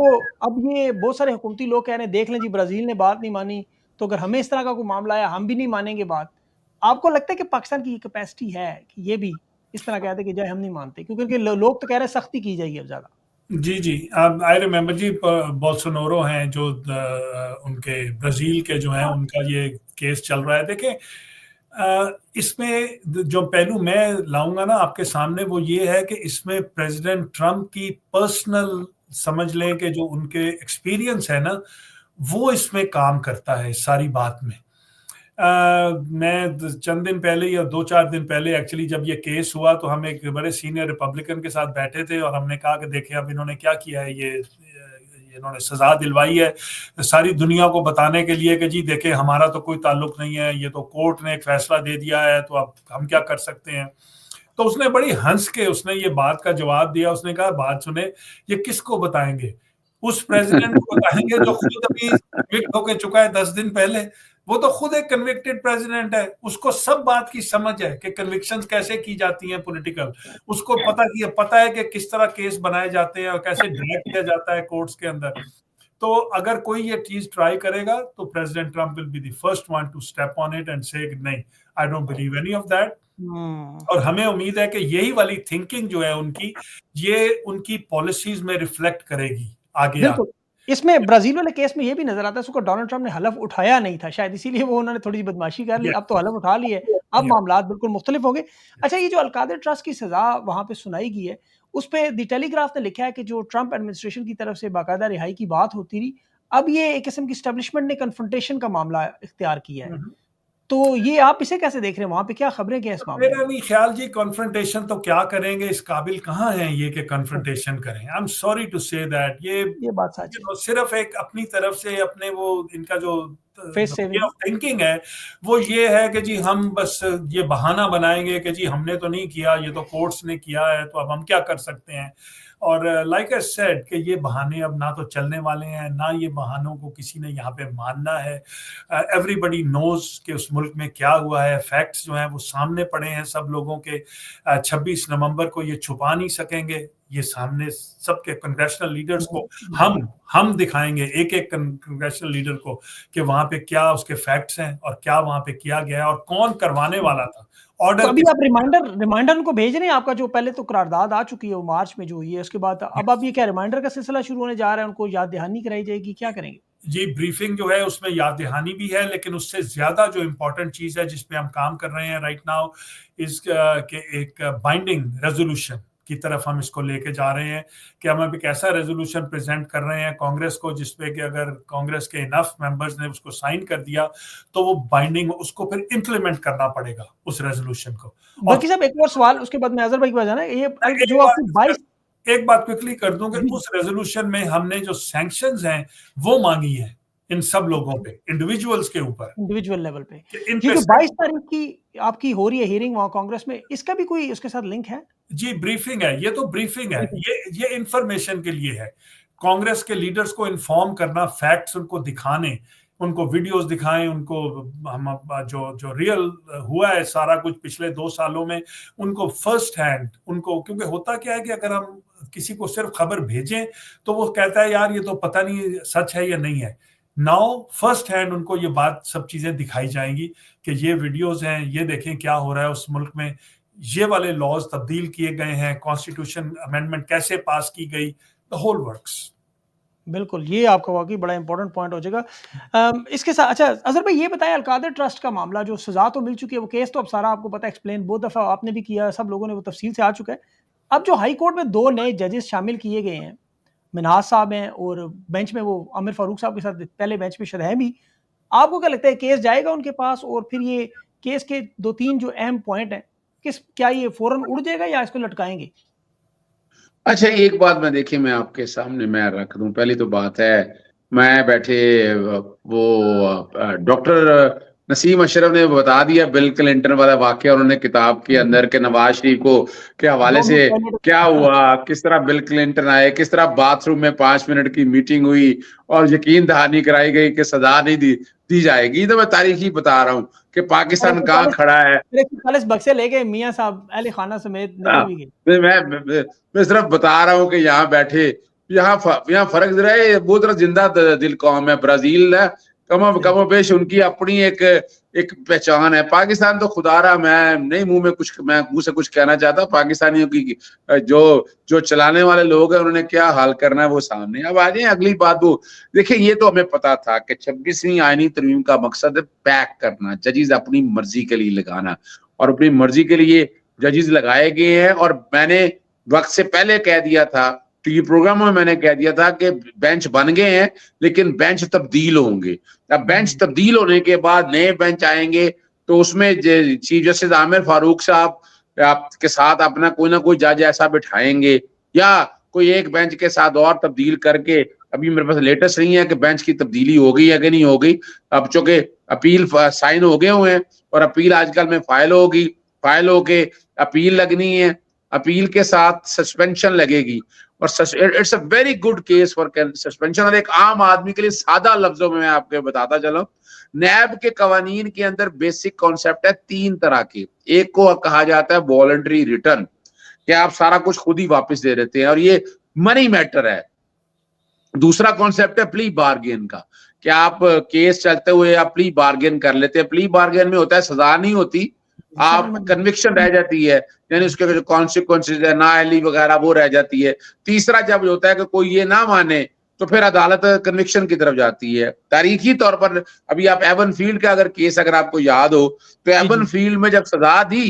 अब ये बहुत सारे हुकूमती लोग कह रहे हैं देख लें जी ब्राजील ने बात नहीं मानी, तो अगर हमें इस तरह का कोई मामला आया हम भी नहीं मानेंगे बात। आपको लगता है कि पाकिस्तान की कैपेसिटी है कि ये भी इस तरह कहते कि जाए हम नहीं मानते, क्योंकि लोग तो कह रहे हैं सख्ती की जाएगी अब ज्यादा। जी आई रिमेम्बर जी, बोल्सोनारो हैं जो उनके ब्राजील के जो हैं, उनका ये केस चल रहा है। देखें इसमें जो पहलू मैं लाऊंगा ना आपके सामने वो ये है कि इसमें प्रेसिडेंट ट्रंप की पर्सनल, समझ लें कि जो उनके एक्सपीरियंस है ना, वो इसमें काम करता है सारी बात में। मैं चंद दिन पहले या 2-4 दिन पहले एक्चुअली जब ये केस हुआ तो हम एक बड़े सीनियर रिपब्लिकन के साथ बैठे थे और हमने कहा कि देखें अब इन्होंने क्या किया है, ये इन्होंने सजा दिलवाई है सारी दुनिया को बताने के लिए कि जी देखें हमारा तो कोई ताल्लुक नहीं है, ये तो कोर्ट ने एक फैसला दे दिया है, तो अब हम क्या कर सकते हैं। तो उसने बड़ी हंस के उसने ये बात का जवाब दिया। उसने कहा बात सुने, ये किसको बताएंगे? उस प्रेसिडेंट को बताएंगे जो खुद अभी कन्विक्ट होकर चुका है 10 दिन पहले। वो तो खुद एक कन्विक्टेड प्रेसिडेंट है, उसको सब बात की समझ है कि कन्विक्शंस कैसे की जाती हैं पॉलिटिकल, उसको पता है कि किस तरह केस बनाए जाते हैं और कैसे ड्रैग किया जाता है कोर्ट्स के अंदर। तो अगर कोई ये चीज ट्राई करेगा तो president Trump will be the first one two step on it and से नहीं, I don't believe any of that. और हमें उम्मीद है कि यही वाली थिंकिंग जो है उनकी, ये उनकी पॉलिसीज में रिफ्लेक्ट करेगी आगे। इसमें ब्राजील वाले केस में ये भी नजर आता है उसको डोनाल्ड ट्रंप ने हलफ उठाया नहीं था शायद इसीलिए वो उन्होंने थोड़ी सी बदमाशी कर ली, Yeah, अब तो हलफ उठा लिए, अब yeah. मामलात बिल्कुल मुख्तलिफ हो गए। अच्छा, ये जो अलकादर ट्रस्ट की सजा वहां पे सुनाई गई है, उस पे द टेलीग्राफ ने लिखा है कि जो ट्रंप एडमिनिस्ट्रेशन की तरफ से बाकायदा रिहाई की बात होती रही, अब ये एक किस्म की एस्टेब्लिशमेंट ने कन्फ्रंटेशन का मामला इख्तियार किया है। Mhm. तो ये आप इसे कैसे देख रहे हैं, वहां पे क्या खबरें क्या है इस मामले में? मेरा नहीं ख्याल जी, कॉन्फ्रंटेशन तो क्या करेंगे, इस काबिल कहाँ हैं ये कि कॉन्फ्रंटेशन करें। I am sorry to say that, ये बात सच है, सिर्फ एक अपनी तरफ से अपने वो इनका जो face way saving. Of thinking है वो ये है कि जी हम बस ये बहाना बनाएंगे कि जी हमने तो नहीं किया, ये तो कोर्ट्स ने किया है, तो अब हम क्या कर सकते हैं। और लाइक आई सेड कि ये बहाने अब ना तो चलने वाले हैं, ना ये बहानों को किसी ने यहाँ पे मानना है। एवरीबडी नोज कि उस मुल्क में क्या हुआ है, फैक्ट्स जो हैं वो सामने पड़े हैं सब लोगों के। 26 नवंबर को ये छुपा नहीं सकेंगे, ये सामने सबके कांग्रेशनल लीडर्स को हम दिखाएंगे, एक एक कांग्रेशनल लीडर को, कि वहां पे क्या उसके फैक्ट्स हैं और क्या वहां पे किया गया और कौन करवाने वाला था। तो ऑर्डर अभी आप रिमाइंडर उनको भेज रहे हैं, आपका जो पहले तो करारदाद आ चुकी है वो मार्च में जो हुई है, उसके बाद अब आप ये क्या रिमाइंडर का सिलसिला शुरू होने जा रहा है, उनको याद दहानी कराई जाएगी, क्या करेंगे? जी, ब्रीफिंग जो है उसमें याद दहानी भी है, लेकिन उससे ज्यादा जो इम्पोर्टेंट चीज है जिसपे हम काम कर रहे हैं राइट नाउ इस के एक बाइंडिंग रेजोल्यूशन की तरफ हम इसको लेके जा रहे हैं कि हम अब एक ऐसा रेजोल्यूशन प्रेजेंट कर रहे हैं कांग्रेस को जिसपे कि अगर कांग्रेस के इनफ मेंबर्स ने उसको साइन कर दिया तो वो बाइंडिंग, उसको फिर इम्प्लीमेंट करना पड़ेगा उस रेजोल्यूशन को। बाकी साहब एक और सवाल, उसके बाद मैं अजहर भाई के पास जाना है, ये जो आपकी 22 एक बात क्विकली कर दूं कि उस रेजोल्यूशन में हमने जो सैंक्शंस हैं वो मांगी है इन सब लोगों पे, इंडिविजुअल्स के ऊपर, इंडिविजुअल लेवल पे, कि इन ये पे जो 22 तारीख की आपकी हो रही है हियरिंग वहां कांग्रेस में, इसका भी कोई उसके साथ लिंक है? जी ब्रीफिंग है, ये तो ब्रीफिंग है, ये इंफॉर्मेशन के लिए है, कांग्रेस के लीडर्स को इन्फॉर्म करना, फैक्ट्स उनको दिखाने, उनको वीडियोस दिखाएं, उनको हम जो जो रियल हुआ है सारा कुछ पिछले 2 सालों में उनको फर्स्ट हैंड उनको, क्योंकि होता क्या है कि अगर हम किसी को सिर्फ खबर भेजें तो वो कहता है यार ये तो पता नहीं सच है या नहीं है। नाउ फर्स्ट हैंड उनको ये बात सब चीजें दिखाई जाएंगी कि ये वीडियोस हैं, ये देखें क्या हो रहा है उस मुल्क में, ये वाले लॉज तब्दील किए गए हैं, कॉन्स्टिट्यूशन अमेंडमेंट कैसे पास की गई, द होल वर्क्स। बिल्कुल, ये आपका वाकई बड़ा इंपॉर्टेंट पॉइंट हो जाएगा। इसके साथ अच्छा अजहर भाई ये बताएं, अलकादर ट्रस्ट का मामला जो सजा तो मिल चुकी है, वो केस तो अब सारा आपको पता है, एक्सप्लेन बहुत दफ़ा आपने भी किया, सब लोगों ने वो तफसील से आ चुका है। अब जो हाई कोर्ट में 2 नए जजेस शामिल किए गए हैं, मिनहाज साहब हैं और बेंच में वो आमिर फारूक साहब के साथ पहले बेंच में शरहमी, आपको क्या लगता है केस जाएगा उनके पास, और फिर ये केस के 2-3 जो अहम पॉइंट हैं, क्या ये फौरन उड़ जाएगा या इसको लटकाएंगे? अच्छा, एक बात मैं देखिए मैं आपके सामने मैं रख दूं। पहली तो बात है, मैं बैठे वो डॉक्टर नसीम अशरफ ने बता दिया बिल क्लिंटन वाला वाकया, उन्होंने किताब के अंदर के नवाज शरीफ को के हवाले से क्या हुआ, किस तरह बिल क्लिंटन आए, किस तरह बाथरूम में 5 मिनट की मीटिंग हुई और यकीन दहानी कराई गई कि सजा नहीं दी जाएगी। तो मैं तारीखी बता रहा हूँ कि पाकिस्तान कहाँ खड़ा है। 40 बक्से लेके मियां साहब अहले खाना समेत निकल भी गए। मैं सिर्फ बता रहा हूँ कि यहाँ बैठे यहाँ फर्क जरा है, वो तरह जिंदा दिल कौम है। ब्राजील है कमो बेश उनकी अपनी एक पहचान है। पाकिस्तान तो खुदारा, मैं नहीं मुंह से कुछ कहना चाहता, पाकिस्तानियों की जो चलाने वाले लोग हैं उन्होंने क्या हाल करना है वो सामने। अब आ जाए अगली बात, वो देखिए ये तो हमें पता था कि 26वीं आईनी तरमीम का मकसद है पैक करना, जजेस अपनी मर्जी के लिए लगाना, और अपनी मर्जी के लिए जजेस लगाए गए हैं। और मैंने वक्त से पहले कह दिया था, टीवी प्रोग्राम में मैंने कह दिया था कि बेंच बन गए हैं लेकिन बेंच तब्दील होंगे। अब बेंच तब्दील होने के बाद नए बेंच आएंगे तो उसमें चीफ जस्टिस आमिर फारूक साहब के साथ अपना कोई ना कोई जज ऐसा बिठाएंगे, या कोई एक बेंच के साथ और तब्दील करके, अभी मेरे पास लेटेस्ट नहीं है कि बेंच की तब्दीली हो गई है कि नहीं हो गई। अब चूंकि अपील साइन हो गए हुए हैं और अपील आजकल में फाइल होगी, फाइल होके अपील लगनी है, अपील के साथ सस्पेंशन लगेगी, और it's a very good case for suspension. और एक आम आदमी के लिए सादा लफ्जों में मैं आपको बताता चलूं, नैब के कवानीन के अंदर बेसिक कॉन्सेप्ट है 3 तरह के। एक को कहा जाता है वॉलंटरी रिटर्न, कि आप सारा कुछ खुद ही वापस दे देते हैं और ये मनी मैटर है। दूसरा कॉन्सेप्ट है प्ली बार्गेन का, कि आप केस चलते हुए आप प्ली बार्गेन कर लेते हैं। प्ली बार्गेन में होता है सजा नहीं होती, आप कन्विक्शन रह जाती है, यानी उसके जो कॉन्सिक्वेंसेज है, नाअहली वगैरह वो रह जाती है। तीसरा जब होता है कि कोई ये ना माने तो फिर अदालत कन्विक्शन की तरफ जाती है। तारीखी तौर पर अभी आप एवन फील्ड का अगर केस अगर आपको याद हो तो एवन फील्ड में जब सजा दी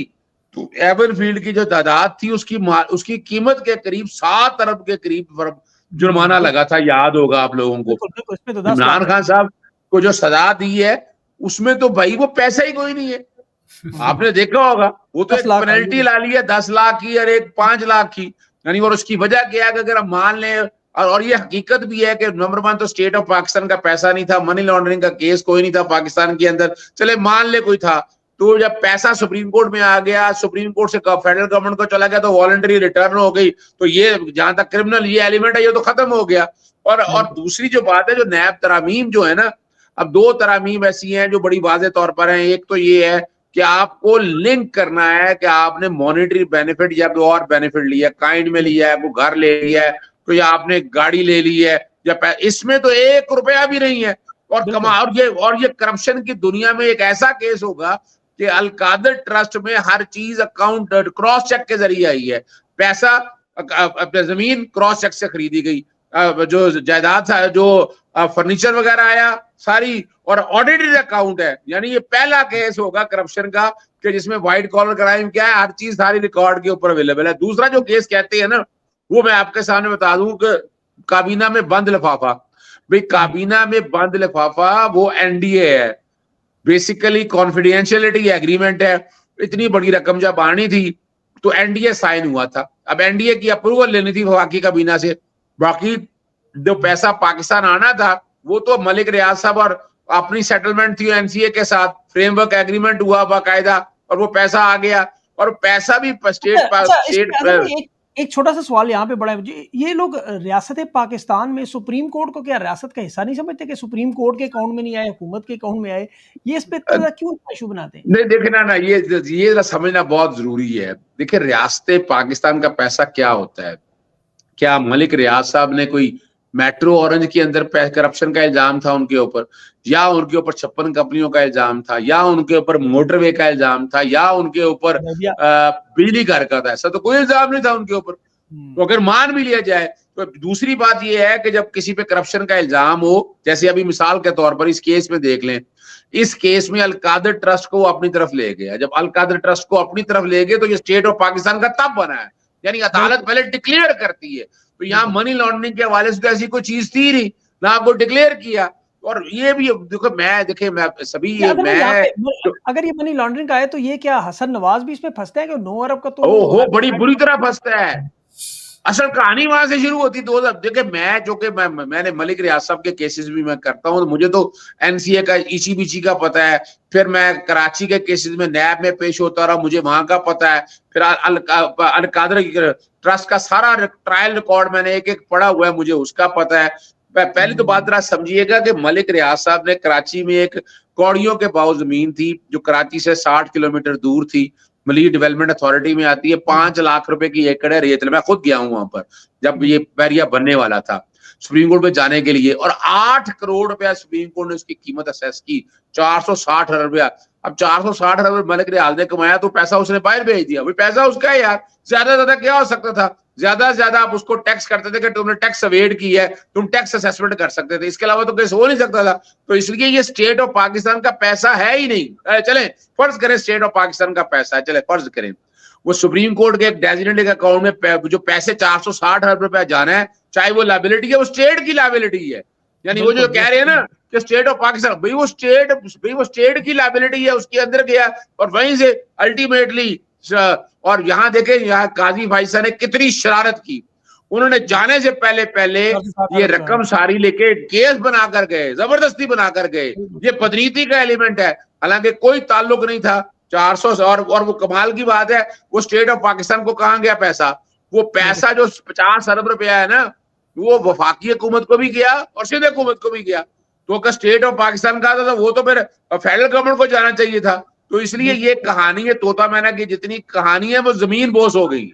तो एवन फील्ड की जो तादाद थी उसकी कीमत के करीब 7 अरब के करीब जुर्माना लगा था, याद होगा आप लोगों को। इमरान खान साहब को जो सजा दी है उसमें तो भाई वो पैसा ही कोई नहीं है, आपने देखा होगा। वो तो एक पेनल्टी ला ली है 10 लाख की और एक 5 लाख की, यानी और उसकी वजह क्या है कि अगर हम मान लें, और ये हकीकत भी है कि नंबर 1 तो स्टेट ऑफ पाकिस्तान का पैसा नहीं था, मनी लॉन्ड्रिंग का केस कोई नहीं था पाकिस्तान के अंदर, चले मान ले कोई था, तो जब पैसा सुप्रीम कोर्ट में आ गया, सुप्रीम कोर्ट से फेडरल गवर्नमेंट को चला गया तो वॉलंटरी रिटर्न हो गई, तो ये जहां तक क्रिमिनल ये एलिमेंट है ये तो खत्म हो गया। और दूसरी जो बात है, जो नैब तरामीम जो है ना, अब 2 तरामीम ऐसी हैं जो बड़ी वाज़ेह तौर पर हैं। एक तो ये है कि आपको लिंक करना है कि आपने मॉनेटरी बेनिफिट या कोई और बेनिफिट लिया, काइंड में लिया है, कोई घर ले लिया है, तो या आपने गाड़ी ले ली है, या इसमें तो 1 रुपया भी नहीं है। और ये करप्शन की दुनिया में एक ऐसा केस होगा कि अल-कादर ट्रस्ट में हर चीज अकाउंट क्रॉस चेक के जरिए आई है। पैसा जमीन क्रॉस चेक से खरीदी गई, जो जायदाद था, जो फर्नीचर वगैरह आया सारी, और ऑडिटेड अकाउंट है। यानी ये पहला केस होगा करप्शन का कि जिसमें व्हाइट कॉलर क्राइम क्या है, हर चीज सारी रिकॉर्ड के ऊपर अवेलेबल है। दूसरा जो केस कहते हैं ना, वो मैं आपके सामने बता दूं कि काबीना में बंद लिफाफा। भाई काबीना में बंद लिफाफा वो एनडीए है, बेसिकली कॉन्फिडेंशियलिटी एग्रीमेंट है। इतनी बड़ी रकम जब आनी थी तो एनडीए साइन हुआ था, अब एनडीए की अप्रूवल लेनी थी वफाकी काबीना से। बाकी जो पैसा पाकिस्तान आना था वो तो मलिक रियाज साहब और अपनी सेटलमेंट थी एनसीए के साथ, फ्रेमवर्क एग्रीमेंट हुआ बाकायदा, और वो पैसा आ गया, और पैसा भी स्टेट। एक छोटा सा सवाल यहाँ पे बड़ा है, ये लोग रियासत पाकिस्तान में सुप्रीम कोर्ट को क्या रियासत का हिस्सा नहीं समझते कि सुप्रीम कोर्ट के अकाउंट में नहीं आए, हुकूमत के अकाउंट में आए? ये इस पे क्यों इशू बनाते हैं? नहीं देखना ना, ये समझना बहुत जरूरी है। देखिए रियासत पाकिस्तान का पैसा क्या होता है? क्या मलिक रियाज साहब ने कोई मेट्रो ऑरेंज के अंदर करप्शन का इल्जाम था उनके ऊपर, या उनके ऊपर 56 कंपनियों का इल्जाम था, या उनके ऊपर मोटरवे का इल्जाम था, या उनके ऊपर बिजली घर का था? ऐसा तो कोई इल्जाम नहीं था उनके ऊपर। तो अगर मान भी लिया जाए तो दूसरी बात यह है कि जब किसी पे करप्शन का इल्जाम हो, जैसे अभी मिसाल के तौर पर इस केस में देख लें, इस केस में अल-कादर ट्रस्ट को अपनी तरफ ले गया। जब अल-कादर ट्रस्ट को अपनी तरफ ले गए तो ये स्टेट ऑफ पाकिस्तान का तब बना है, यानी अदालत पहले डिक्लेयर करती है। तो यहाँ मनी लॉन्ड्रिंग के हवाले से ऐसी कोई चीज थी नहीं, ना आपको डिक्लेयर किया। और ये भी देखो, मैं सभी अगर ये मनी लॉन्ड्रिंग का है तो ये क्या हसन नवाज भी इसमें फंसता है कि 9 अरब का? तो हो बड़ी बुरी तरह फंसता है। असल कहानी वहां से शुरू होती। देखिए मैंने मलिक रियाज साहब के केसेस भी मैं करता हूँ, तो मुझे तो एनसीए का इची बिची का पता है, फिर मैं कराची के केसेस में नैब में पेश होता रहा, मुझे वहां का पता है, फिर अल-कादर ट्रस्ट का सारा ट्रायल रिकॉर्ड मैंने एक एक पढ़ा हुआ है, मुझे उसका पता है। पहली तो बात जरा समझिएगा कि मलिक रियाज साहब ने कराची में एक कौड़ियों के भाव जमीन थी जो कराची से 60 किलोमीटर दूर थी, मलिक डेवलपमेंट अथॉरिटी में आती है, 5 लाख रुपए की एकड़ है रेत। मैं खुद गया हूं वहां पर जब ये बैरिया बनने वाला था सुप्रीम कोर्ट में जाने के लिए, और 8 करोड़ रुपया सुप्रीम कोर्ट ने उसकी कीमत असेस की, 460 अरब रुपया। अब 460 अरब मलिक रियाज ने कमाया तो पैसा उसने बाहर भेज दिया, भाई पैसा उसका है यार। ज्यादा ज्यादा क्या हो सकता था? ज्यादा से ज्यादा आप उसको टैक्स करते थे कि तुमने टैक्स अवेड की है, तुम टैक्स असेसमेंट कर सकते थे, इसके अलावा तो केस हो नहीं सकता था। तो इसलिए ये स्टेट ऑफ पाकिस्तान का पैसा है ही नहीं। चले फर्ज करें स्टेट ऑफ पाकिस्तान का पैसा है, चले फर्ज करें वो सुप्रीम कोर्ट के एक डेजिग्नेटेड अकाउंट में जो पैसे 460 अरब रुपया जाना है, चाहे वो लायबिलिटी है, वो स्टेट की लायबिलिटी है। यानी वो जो कह रहे हैं ना कि स्टेट ऑफ पाकिस्तान, भाई वो स्टेट की लायबिलिटी है, उसके अंदर गया और वहीं से अल्टीमेटली। और यहाँ देखें, यहाँ काजी भाई साहब ने कितनी शरारत की, उन्होंने जाने से पहले ये रकम सारी लेके केस बनाकर गए, जबरदस्ती बनाकर गए। ये बदनीति का एलिमेंट है, हालांकि कोई ताल्लुक नहीं था। 400 और वो कमाल की बात है, वो स्टेट ऑफ पाकिस्तान को कहाँ गया पैसा? वो पैसा जो 50 अरब रुपया है ना, वो वफाकी हुकूमत को भी गया और सीधे हुकूमत को भी गया। तो अगर स्टेट ऑफ पाकिस्तान का था वो तो फिर फेडरल गवर्नमेंट को जाना चाहिए था। तो इसलिए ये कहानी है तोता मैना की, जितनी कहानी है वो जमीन बोस हो गई।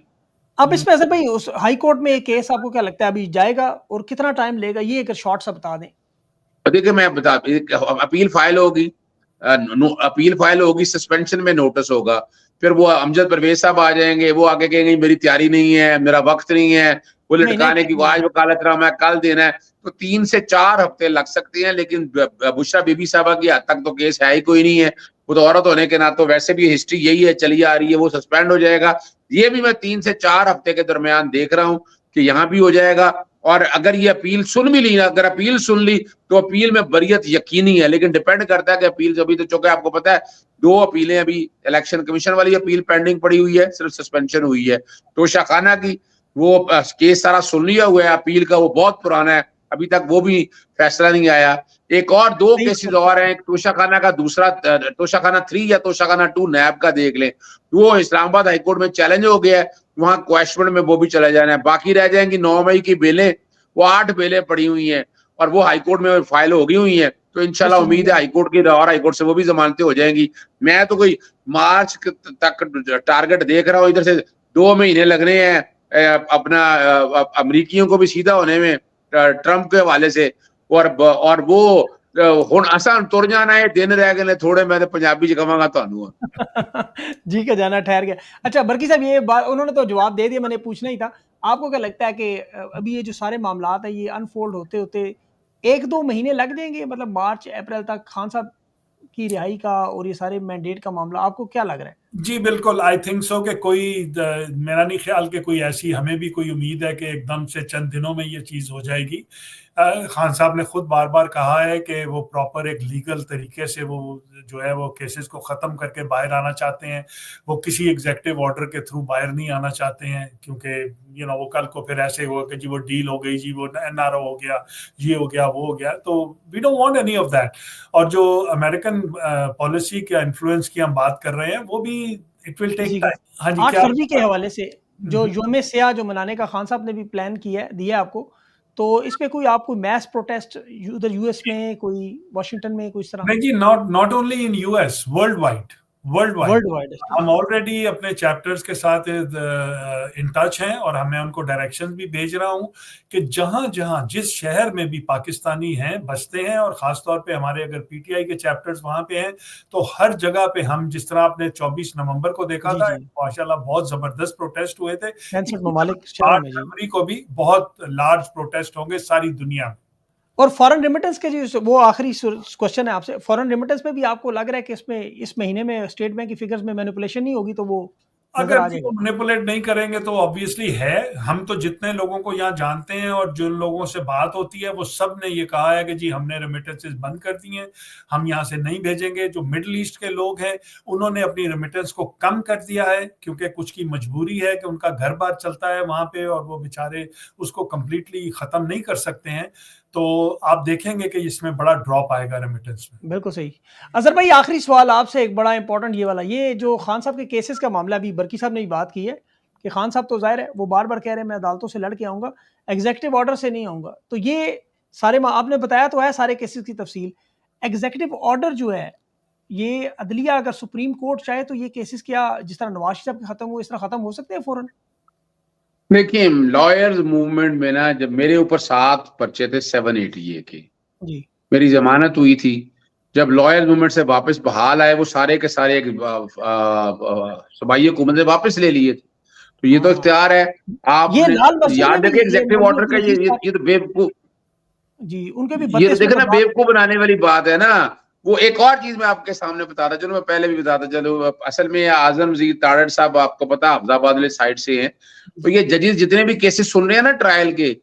अब इसमें अजहर भाई उस हाई कोर्ट में केस आपको क्या लगता है अभी जाएगा और कितना टाइम लेगा? ये एक शॉर्ट सा बता दें। देखिए मैं बता, अपील फाइल होगी, सस्पेंशन में नोटिस होगा, फिर वो अमजद परवेज साहब आ जाएंगे, वो आगे कहेंगे मेरी तैयारी नहीं है, मेरा वक्त नहीं है, वो महीने लटकाने की, आज वकालतनामा है, कल देना है, तो 3 से 4 हफ्ते लग सकते हैं। लेकिन बुशरा बीबी साहबा की हद तक तो केस है ही कोई नहीं है। वो तो औरत होने के नाते वैसे भी हिस्ट्री यही है, चली आ रही है, वो सस्पेंड हो जाएगा। ये भी मैं 3 से 4 हफ्ते के दरमियान देख रहा हूँ कि यहाँ भी हो जाएगा। और अगर ये अपील सुन भी ली ना, अगर अपील सुन ली तो अपील में बरियत यकीनी है, लेकिन डिपेंड करता है कि अपील, अभी तो चूंकि आपको पता है 2 अपीलें अभी इलेक्शन कमीशन वाली अपील पेंडिंग पड़ी हुई है, सिर्फ सस्पेंशन हुई है। तोशा खाना की वो केस सारा सुन लिया हुआ है, अपील का वो बहुत पुराना है, अभी तक वो भी फैसला नहीं आया। एक और 2 केसेस और हैं, तोशा खाना का दूसरा, तोशा खाना 3 या तोशा खाना 2 नैब का देख लें, वो इस्लामाबाद हाईकोर्ट में चैलेंज हो गया है, वहां क्वेश्चन में वो भी चला जाना है। बाकी रह जाएंगी 9 मई की बेलें, वो 8 बेलें पड़ी हुई हैं और वो हाईकोर्ट में फाइल हो गई हुई हैं। तो इंशाल्लाह उम्मीद है हाईकोर्ट की, और हाईकोर्ट से वो भी जमानतें हो जाएंगी। मैं तो कोई मार्च तक टारगेट देख रहा हूँ। इधर से 2 महीने लगने हैं अपना अमरीकियों को भी सीधा होने में ट्रंप के हवाले से, और वो हुण असां तुर जाना है, दिन रह गए थोड़े, मैं तो पंजाबी च कहांगा तुहानू जी का जाना ठहर गया। अच्छा बरकी साहब, ये बात उन्होंने तो जवाब दे दिया, मैंने पूछना ही था। आपको क्या लगता है कि अभी ये जो सारे मामलात है ये अनफोल्ड होते होते 1-2 महीने लग जाएंगे, मतलब मार्च अप्रैल तक खान साहब की रिहाई का और ये सारे मैंडेट का मामला, आपको क्या लग रहा है? जी बिल्कुल, आई थिंक सो कि मेरा नहीं ख्याल कि कोई ऐसी, हमें भी कोई उम्मीद है कि एकदम से चंद दिनों में ये चीज़ हो जाएगी। खान साहब ने खुद बार बार कहा है कि वो प्रॉपर एक लीगल तरीके से वो जो है वो केसेस को ख़त्म करके बाहर आना चाहते हैं। वो किसी एग्जेक्टिव ऑर्डर के थ्रू बाहर नहीं आना चाहते हैं, क्योंकि वो कल को फिर ऐसे हुआ कि जी वो डील हो गई, जी वो एनआरओ हो गया, ये हो गया, वो हो गया, तो we don't want any of that. और जो अमेरिकन पॉलिसी का इन्फ्लुएंस की हम बात कर रहे हैं, वो भी इट विल टेक टाइम। हाँ जी, 8 क्या फरवरी के हवाले से जो योम स्याह जो मनाने का खान साहब ने भी प्लान दिया आपको, तो इस पे कोई आपको मैस प्रोटेस्ट उधर यूएस में, कोई वाशिंगटन में, कोई इस तरह? नहीं जी, not only in US, world wide. World wide हम ऑलरेडी अपने चैप्टर्स के साथ इन टच हैं और मैं उनको डायरेक्शंस भी भेज रहा हूं कि जहां जहां जिस शहर में भी पाकिस्तानी हैं, बसते हैं, और खासतौर पे हमारे अगर पीटीआई के चैप्टर्स वहां पे हैं, तो हर जगह पे हम, जिस तरह आपने 24 नवंबर को देखा था, माशाल्लाह बहुत जबरदस्त प्रोटेस्ट हुए थे, 65 ममालिक 8 फरवरी को भी बहुत लार्ज प्रोटेस्ट होंगे सारी दुनिया में। और फॉरेन रेमिटेंस के जो वो आखिरी क्वेश्चन है आपसे, फॉरेन रेमिटेंस में भी आपको लग रहा है कि इसमें इस महीने में स्टेट बैंक की फिगर्स में मैनिपुलेशन नहीं होगी, तो वो अगर वो मैनिपुलेट नहीं करेंगे तो ऑब्वियसली है। हम तो जितने लोगों को यहाँ जानते हैं और जिन लोगों से बात होती है, वो सब ने ये कहा है कि जी हमने रेमिटेंसेस बंद कर दी हैं, हम यहाँ से नहीं भेजेंगे। जो मिडिल ईस्ट के लोग हैं उन्होंने अपनी रेमिटेंस को कम कर दिया है, क्योंकि कुछ की मजबूरी है कि उनका घर बार चलता है वहां पे, और वो बेचारे उसको कंप्लीटली खत्म नहीं कर सकते हैं। तो आप देखेंगे कि इसमें बड़ा ड्रॉप आएगा रेमिटेंस में। बिल्कुल सही। अजहर भाई, आखिरी सवाल आपसे, एक बड़ा इंपॉर्टेंट ये वाला, ये जो खान साहब के केसेस का मामला, अभी बरकी साहब ने भी बात की है कि खान साहब तो जाहिर है वो बार बार कह रहे हैं मैं अदालतों से लड़ के आऊंगा, एग्जीक्यूटिव ऑर्डर से नहीं आऊंगा। तो ये सारे आपने बताया तो है सारे केसेस की तफसील। एग्जीक्यूटिव ऑर्डर जो है, ये अदलिया अगर सुप्रीम कोर्ट चाहे तो ये केसेस क्या जिस तरह नवाज साहब के खत्म हुए इस तरह खत्म हो सकते हैं फौरन? देखिए, लॉयर्स मूवमेंट में ना, जब मेरे ऊपर 7 पर्चे थे 780 के, जी, मेरी मेरी जमानत हुई थी, जब लॉयर्स मूवमेंट से वापस बहाल आए, वो सारे के सारे सूबाई हुकूमत ने वापस ले लिए थे। तो ये तो इख्तियार है। आप याद रखिए एग्जीक्यूटिव ऑर्डर का, ये तो बेवकूफ जी, उनके भी ये तो देखे ना, बेवकूफ बनाने वाली बात है ना। वो एक और चीज मैं आपके सामने बता रहा, चलो मैं पहले भी बताता चलो, असल में आजम जी तारड़ साहब, आपको पता हफ्जाबाद वाले साइड से हैं, तो ये जजेस जितने भी केसेस सुन रहे हैं ना ट्रायल के,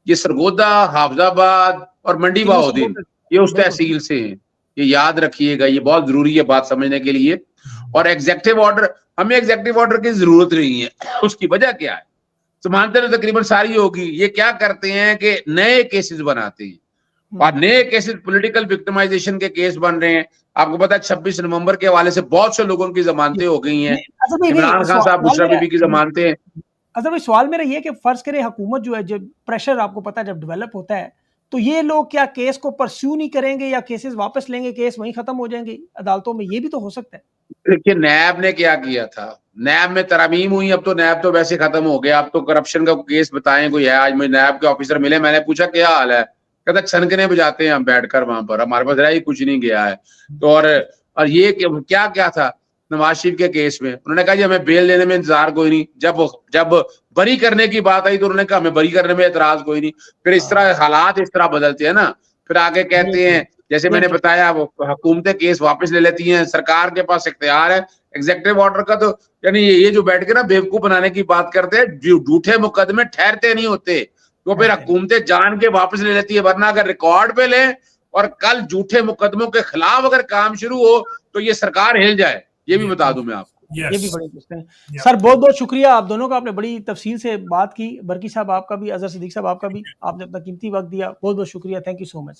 ये सरगोदा, हाफजाबाद और मंडी बहाउद्दीन, ये उस तहसील से हैं। ये याद रखिएगा, ये बहुत जरूरी है बात समझने के लिए। और एग्जीक्यूटिव ऑर्डर, हमें एग्जीक्यूटिव ऑर्डर की जरूरत नहीं है। उसकी वजह क्या है? समानता तकरीबन सारी होगी। ये क्या करते हैं कि नए केसेस बनाते हैं, और नए केसेस पॉलिटिकल विक्टिमाइजेशन के केस बन रहे हैं। आपको पता है 26 नवंबर के हवाले से बहुत से लोगों की जमानतें हो गई हैं। इमरान खान साहब, बुशरा बीबी की जमानतें। अच्छा भाई, सवाल मेरा ये कि फर्ज करें हुकूमत जो है, जब प्रेशर आपको पता है जब डेवलप होता है, तो ये लोग क्या केस को परस्यू नहीं करेंगे या केसेस वापस लेंगे, केस वहीं खत्म हो जाएंगे अदालतों में? ये भी तो हो सकता है। देखिए, नैब ने क्या किया था, नैब में तरमीम हुई, अब तो नैब तो वैसे खत्म हो गया। अब तो करप्शन का केस बताएं कोई है? आज मुझे नैब के ऑफिसर मिले, मैंने पूछा क्या हाल है, कहता छनकने बजाते हैं हम बैठकर वहां पर, हमारे पास रह ही कुछ नहीं गया है। तो और ये क्या क्या था नवाज शरीफ के केस में, उन्होंने कहा जी हमें बेल देने में इंतजार कोई नहीं, जब बरी करने की बात आई तो उन्होंने कहा हमें बरी करने में एतराज कोई नहीं। फिर इस तरह हालात इस तरह बदलते हैं ना, फिर आगे कहते हैं जैसे मैंने बताया वो हुकूमतें केस वापस ले लेती हैं, सरकार के पास इख्तियार है एग्जीक्यूटिव ऑर्डर का। तो यानी ये जो बैठ के ना बेवकूफ बनाने की बात करते हैं, झूठे मुकदमे ठहरते नहीं होते, तो फिर हुकूमतें जान के वापस ले लेती है। वरना अगर रिकॉर्ड पे ले और कल झूठे मुकदमों के खिलाफ अगर काम शुरू हो तो ये सरकार हिल जाए, ये भी बता दूं मैं आपको। Yes. ये भी बड़ी इंटरेस्टिंग है सर। बहुत बहुत शुक्रिया आप दोनों का, आपने बड़ी तफसील से बात की। बरकी साहब आपका भी, अजहर सिद्दीकी साहब आपका भी, आपने अपना कीमती वक्त दिया। बहुत बहुत शुक्रिया, थैंक यू सो मच।